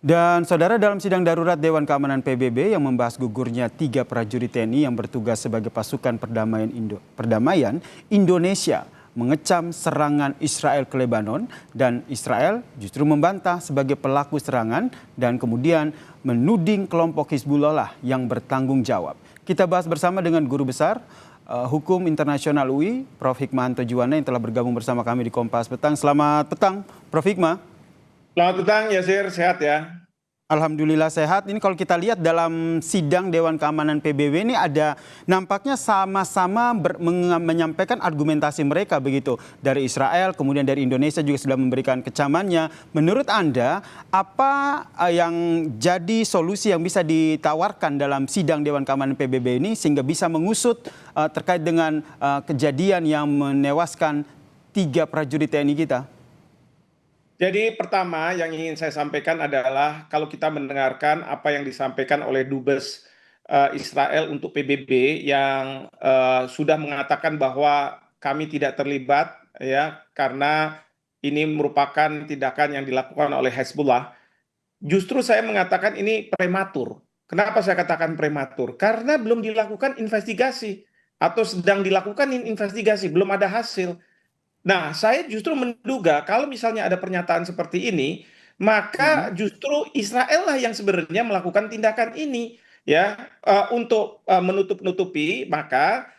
Dan saudara, dalam sidang darurat Dewan Keamanan PBB yang membahas gugurnya 3 prajurit TNI yang bertugas sebagai pasukan perdamaian Indonesia mengecam serangan Israel ke Lebanon, dan Israel justru membantah sebagai pelaku serangan dan kemudian menuding kelompok Hizbullah yang bertanggung jawab. Kita bahas bersama dengan Guru Besar Hukum Internasional UI, Prof. Hikmahanto Juwana, yang telah bergabung bersama kami di Kompas Petang. Selamat petang, Prof. Hikmah. Selamat petang, Yasir. Sehat ya? Alhamdulillah sehat. Ini kalau kita lihat dalam sidang Dewan Keamanan PBB ini ada nampaknya sama-sama menyampaikan argumentasi mereka begitu. Dari Israel, kemudian dari Indonesia juga sudah memberikan kecamannya. Menurut Anda, apa yang jadi solusi yang bisa ditawarkan dalam sidang Dewan Keamanan PBB ini sehingga bisa mengusut terkait dengan kejadian yang menewaskan 3 prajurit TNI kita? Jadi pertama yang ingin saya sampaikan adalah kalau kita mendengarkan apa yang disampaikan oleh Dubes Israel untuk PBB yang sudah mengatakan bahwa kami tidak terlibat ya karena ini merupakan tindakan yang dilakukan oleh Hezbollah. Justru saya mengatakan ini prematur. Kenapa saya katakan prematur? Karena belum dilakukan investigasi atau sedang dilakukan investigasi, belum ada hasil. Nah, saya justru menduga kalau misalnya ada pernyataan seperti ini, maka justru Israel lah yang sebenarnya melakukan tindakan ini, ya, untuk menutup-nutupi. Maka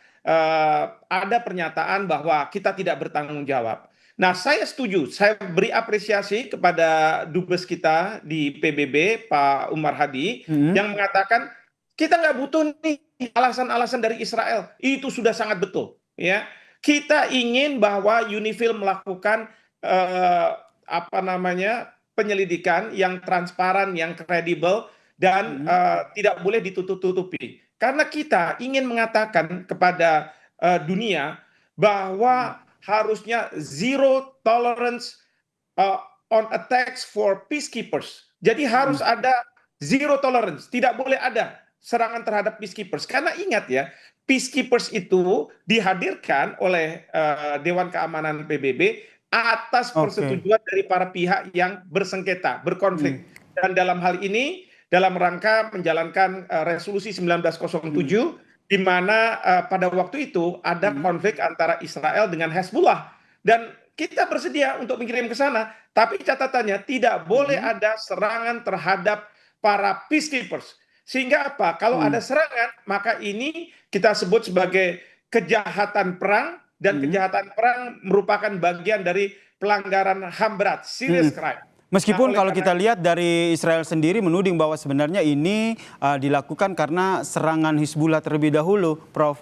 ada pernyataan bahwa kita tidak bertanggung jawab. Nah, saya setuju. Saya beri apresiasi kepada dubes kita di PBB, Pak Umar Hadi, yang mengatakan kita nggak butuh nih alasan-alasan dari Israel. Itu sudah sangat betul, ya. Kita ingin bahwa UNIFIL melakukan penyelidikan yang transparan, yang kredibel, dan tidak boleh ditutup-tutupi. Karena kita ingin mengatakan kepada dunia bahwa harusnya zero tolerance on attacks for peacekeepers. Jadi harus ada zero tolerance, tidak boleh ada serangan terhadap peacekeepers. Karena ingat ya, peacekeepers itu dihadirkan oleh Dewan Keamanan PBB atas persetujuan dari para pihak yang bersengketa, berkonflik. Dan dalam hal ini, dalam rangka menjalankan resolusi 1907, di mana pada waktu itu ada konflik antara Israel dengan Hezbollah. Dan kita bersedia untuk mengirim ke sana, tapi catatannya tidak boleh ada serangan terhadap para peacekeepers. Sehingga apa? Kalau ada serangan, maka ini kita sebut sebagai kejahatan perang, dan kejahatan perang merupakan bagian dari pelanggaran HAM berat, serious crime. Meskipun kalau kita lihat dari Israel sendiri menuding bahwa sebenarnya ini dilakukan karena serangan Hizbullah terlebih dahulu, Prof.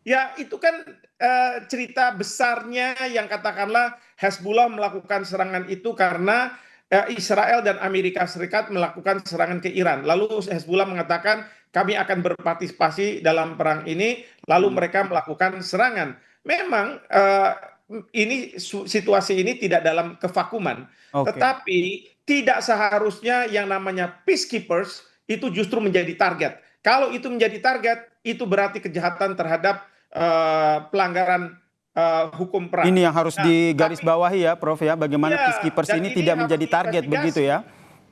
Ya, itu kan cerita besarnya yang katakanlah Hezbollah melakukan serangan itu karena Israel dan Amerika Serikat melakukan serangan ke Iran. Lalu Hezbollah mengatakan kami akan berpartisipasi dalam perang ini, lalu mereka melakukan serangan. Memang situasi ini tidak dalam kevakuman, tetapi tidak seharusnya yang namanya peacekeepers itu justru menjadi target. Kalau itu menjadi target, itu berarti kejahatan terhadap pelanggaran hukum perang. Ini yang harus digarisbawahi ya, Prof, ya, bagaimana peacekeepers ini tidak menjadi target begitu ya.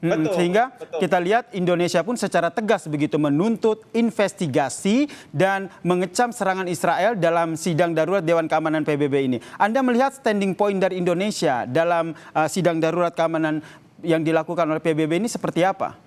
Sehingga kita lihat Indonesia pun secara tegas begitu menuntut investigasi dan mengecam serangan Israel dalam sidang darurat Dewan Keamanan PBB ini. Anda melihat standing point dari Indonesia dalam sidang darurat keamanan yang dilakukan oleh PBB ini seperti apa?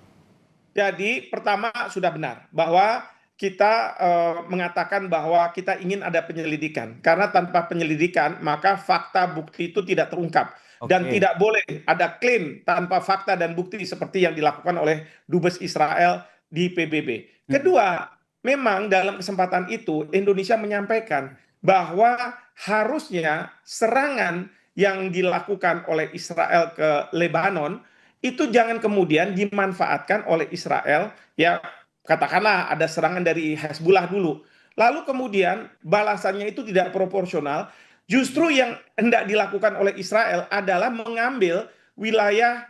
Jadi pertama sudah benar bahwa kita mengatakan bahwa kita ingin ada penyelidikan. Karena tanpa penyelidikan maka fakta bukti itu tidak terungkap. Dan tidak boleh ada klaim tanpa fakta dan bukti seperti yang dilakukan oleh Dubes Israel di PBB. Kedua, memang dalam kesempatan itu Indonesia menyampaikan bahwa harusnya serangan yang dilakukan oleh Israel ke Lebanon itu jangan kemudian dimanfaatkan oleh Israel, ya katakanlah ada serangan dari Hezbollah dulu, lalu kemudian balasannya itu tidak proporsional. Justru yang hendak dilakukan oleh Israel adalah mengambil wilayah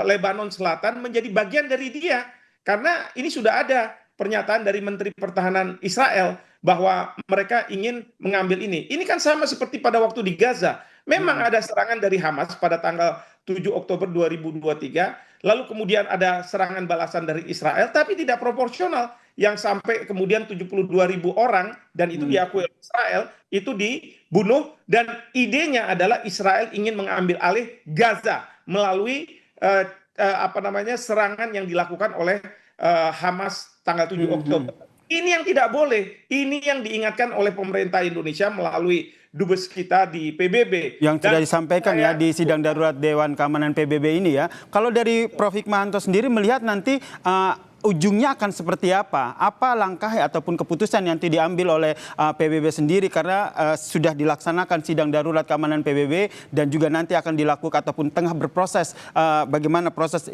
Lebanon Selatan menjadi bagian dari dia. Karena ini sudah ada pernyataan dari Menteri Pertahanan Israel bahwa mereka ingin mengambil ini. Ini kan sama seperti pada waktu di Gaza. Memang ada serangan dari Hamas pada tanggal 7 Oktober 2023, lalu kemudian ada serangan balasan dari Israel, tapi tidak proporsional, yang sampai kemudian 72.000 orang, dan itu diakui oleh Israel, itu dibunuh, dan idenya adalah Israel ingin mengambil alih Gaza melalui serangan yang dilakukan oleh Hamas tanggal 7 Oktober. Ini yang tidak boleh. Ini yang diingatkan oleh pemerintah Indonesia melalui dubes kita di PBB. Yang sudah disampaikan ya di sidang darurat Dewan Keamanan PBB ini ya. Kalau dari Prof. Hikmahanto sendiri melihat nanti ujungnya akan seperti apa? Apa langkah ataupun keputusan yang nanti diambil oleh PBB sendiri, karena sudah dilaksanakan sidang darurat keamanan PBB dan juga nanti akan dilakukan ataupun tengah berproses bagaimana proses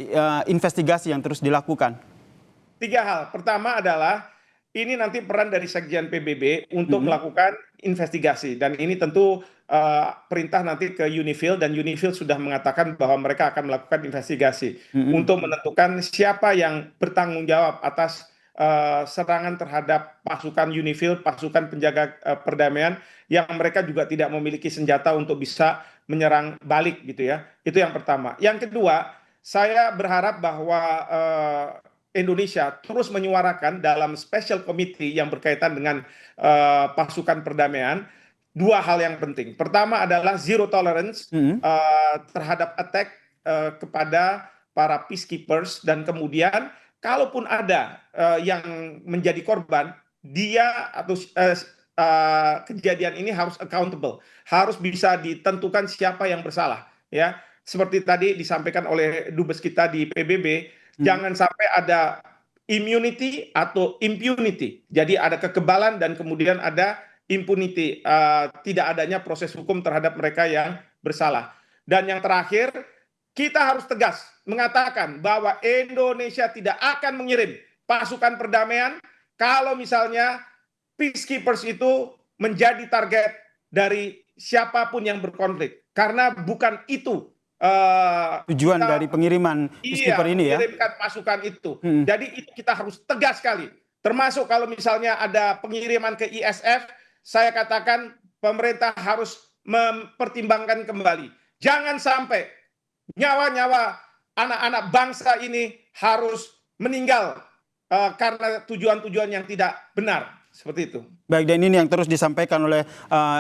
investigasi yang terus dilakukan? 3 hal. Pertama adalah ini nanti peran dari Sekjen PBB untuk melakukan investigasi, dan ini tentu perintah nanti ke UNIFIL, dan UNIFIL sudah mengatakan bahwa mereka akan melakukan investigasi untuk menentukan siapa yang bertanggung jawab atas serangan terhadap pasukan UNIFIL, pasukan penjaga perdamaian, yang mereka juga tidak memiliki senjata untuk bisa menyerang balik gitu ya. Itu yang pertama. Yang kedua, saya berharap bahwa Indonesia terus menyuarakan dalam special committee yang berkaitan dengan pasukan perdamaian 2 hal yang penting. Pertama adalah zero tolerance terhadap attack kepada para peacekeepers, dan kemudian kalaupun ada yang menjadi korban, dia atau kejadian ini harus accountable, harus bisa ditentukan siapa yang bersalah ya. Seperti tadi disampaikan oleh dubes kita di PBB, jangan sampai ada immunity atau impunity. Jadi ada kekebalan dan kemudian ada impunity, tidak adanya proses hukum terhadap mereka yang bersalah. Dan yang terakhir, kita harus tegas mengatakan bahwa Indonesia tidak akan mengirim pasukan perdamaian kalau misalnya peacekeepers itu menjadi target dari siapapun yang berkonflik. Karena bukan itu Tujuan dari pengiriman peacekeeper ini ya. mengirimkan pasukan itu. Jadi itu kita harus tegas sekali. Termasuk kalau misalnya ada pengiriman ke ISF, saya katakan pemerintah harus mempertimbangkan kembali. Jangan sampai nyawa-nyawa anak-anak bangsa ini harus meninggal karena tujuan-tujuan yang tidak benar. Seperti itu. Baik, dan ini yang terus disampaikan oleh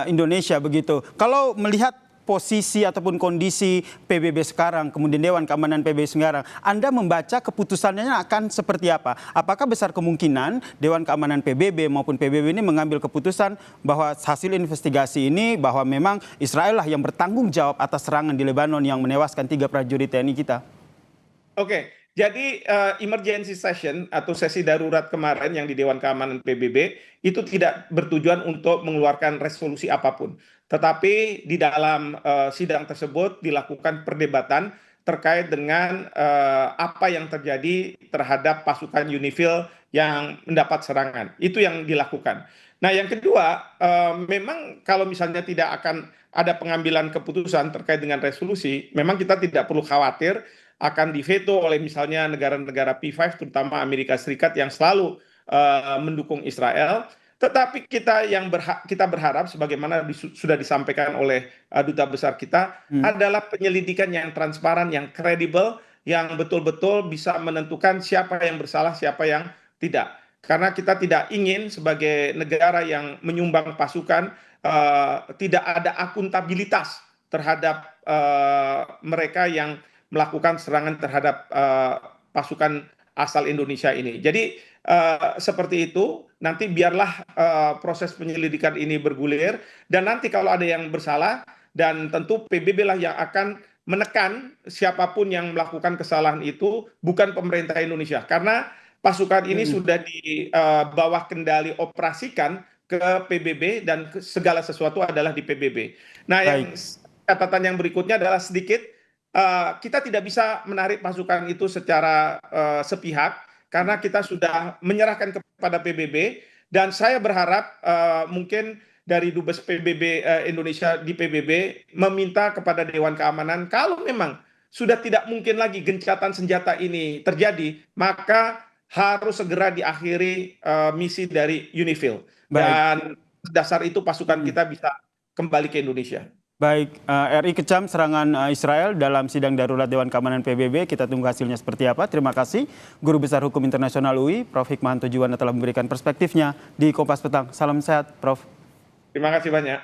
Indonesia begitu. Kalau melihat posisi ataupun kondisi PBB sekarang, kemudian Dewan Keamanan PBB sekarang, Anda membaca keputusannya akan seperti apa? Apakah besar kemungkinan Dewan Keamanan PBB maupun PBB ini mengambil keputusan bahwa hasil investigasi ini bahwa memang Israel lah yang bertanggung jawab atas serangan di Lebanon yang menewaskan 3 prajurit TNI kita? Oke, jadi emergency session atau sesi darurat kemarin yang di Dewan Keamanan PBB itu tidak bertujuan untuk mengeluarkan resolusi apapun. Tetapi di dalam sidang tersebut dilakukan perdebatan terkait dengan apa yang terjadi terhadap pasukan UNIFIL yang mendapat serangan. Itu yang dilakukan. Nah, yang kedua, memang kalau misalnya tidak akan ada pengambilan keputusan terkait dengan resolusi, memang kita tidak perlu khawatir akan diveto oleh misalnya negara-negara P5, terutama Amerika Serikat yang selalu mendukung Israel. Tetapi kita berharap, sebagaimana sudah disampaikan oleh duta besar kita, adalah penyelidikan yang transparan, yang kredibel, yang betul-betul bisa menentukan siapa yang bersalah, siapa yang tidak. Karena kita tidak ingin sebagai negara yang menyumbang pasukan tidak ada akuntabilitas terhadap mereka yang melakukan serangan terhadap pasukan asal Indonesia ini. Jadi seperti itu, nanti biarlah proses penyelidikan ini bergulir, dan nanti kalau ada yang bersalah, dan tentu PBB lah yang akan menekan siapapun yang melakukan kesalahan itu, bukan pemerintah Indonesia. Karena pasukan ini sudah di bawah kendali operasikan ke PBB, dan segala sesuatu adalah di PBB. Nah, yang catatan yang berikutnya adalah sedikit, kita tidak bisa menarik pasukan itu secara sepihak, karena kita sudah menyerahkan kepada PBB, dan saya berharap mungkin dari Dubes PBB Indonesia di PBB meminta kepada Dewan Keamanan, kalau memang sudah tidak mungkin lagi gencatan senjata ini terjadi, maka harus segera diakhiri misi dari UNIFIL. Dan dasar itu pasukan kita bisa kembali ke Indonesia. Baik, RI kecam serangan Israel dalam sidang darurat Dewan Keamanan PBB. Kita tunggu hasilnya seperti apa. Terima kasih Guru Besar Hukum Internasional UI, Prof. Hikmahanto Juwana telah memberikan perspektifnya di Kompas Petang. Salam sehat, Prof. Terima kasih banyak.